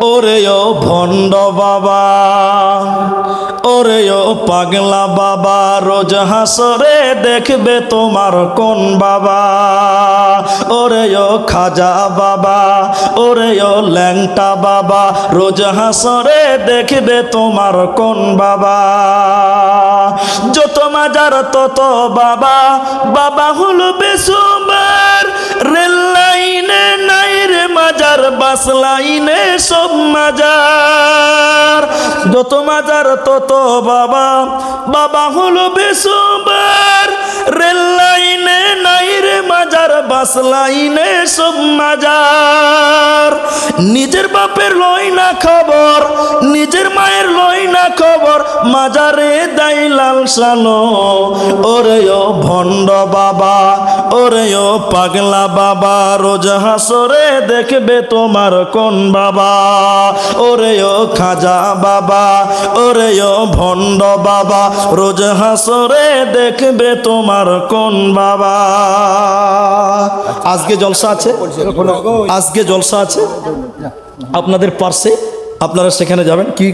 ওরে ও ভণ্ড বাবা, ওরে ও পাগলা বাবা, রোজ হাসরে দেখবে তোমার কোন বাবা। ওরে ও খাজা বাবা, ওরে ও ল্যাংটা বাবা, রোজ হাসরে দেখবে তোমার কোন বাবা। যত মাজার তত বাবা, বাবা হলো বেসুমার। রেল লাইনে নাই রে মাজার, বাস লাইনে সব মাজার। যত মাজার তত বাবা, বাবা হলো বেসুমার। রেল লাইনে নাই রে মাজার, বাস লাইনে সব মাজার। নিজের বাপের লই না খবর, নিজের মায়ের লই না খবর, মাজারে দাই লাল সানো। ওরে ও ভণ্ড বাবা, ওরে ও পাগলা বাবা, রোজ হাসরে দেখবে তোমার কোন বাবা। ওরে ও খাজা বাবা, ওরে ও ভণ্ড বাবা, রোজ হাসরে দেখবে তোমার কোন বাবা। আজকে জলসা আছে, আজকে জলসা আছে আপনাদের পার্শ্বে, আপনারা সেখানে যাবেন। কি